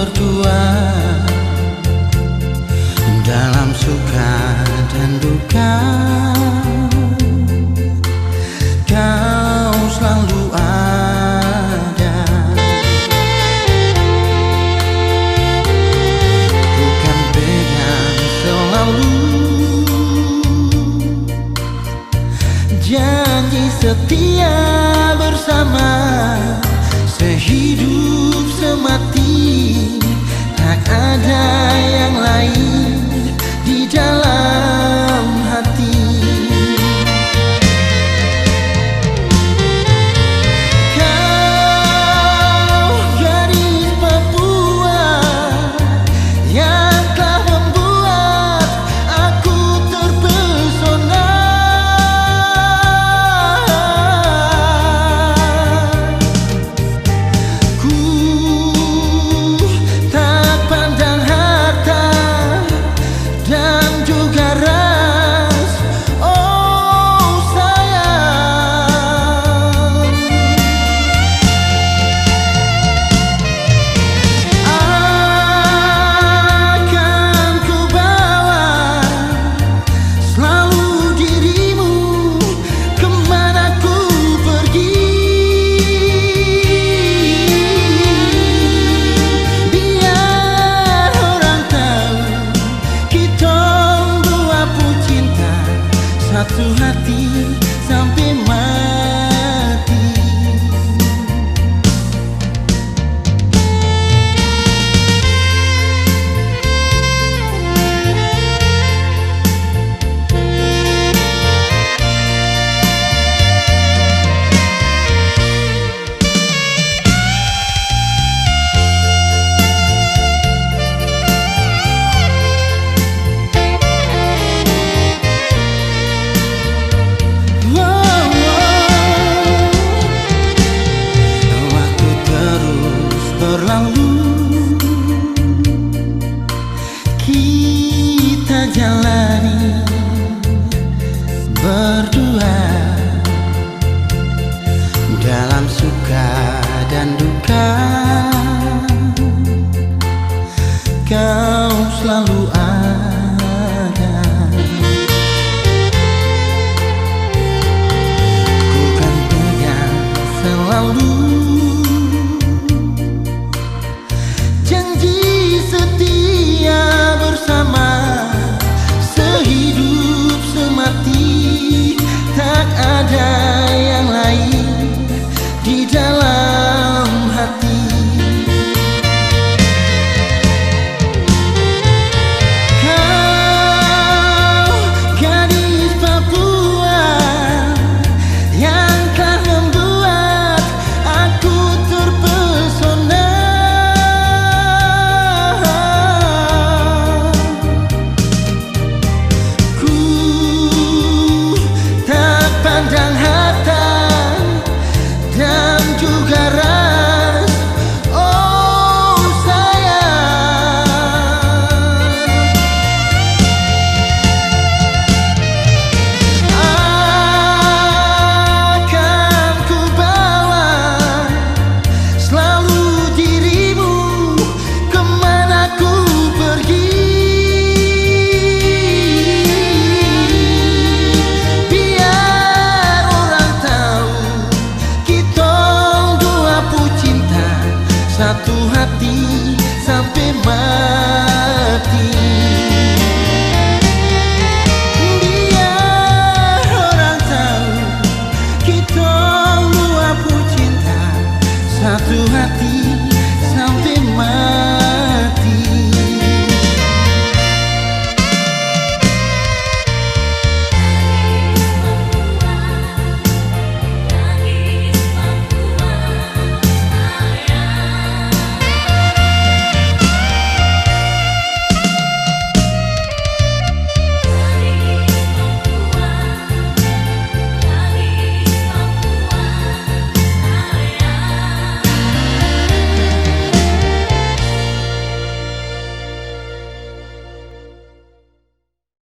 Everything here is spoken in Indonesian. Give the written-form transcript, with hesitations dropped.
berdua dalam suka dan duka. Kau selalu ada, bukan pegang selalu, janji setia bersama, sehidup semati. Tak ada yang lain di dalam hati. Kau gadis Papua yang telah membuat aku terpesona. Ku tak pandang harta dan juga ras, oh sayang. Akan ku bawa selalu dirimu kemana ku pergi. Biar orang tahu kita dua pun cinta satu hati sampai mati. Waktu terus berlalu, kita jalani berdua dalam suka dan duka. Kau selalu ada, ku kan pegang selalu, janji setia bersama, sehidup semati. Tak ada yang lain di dalam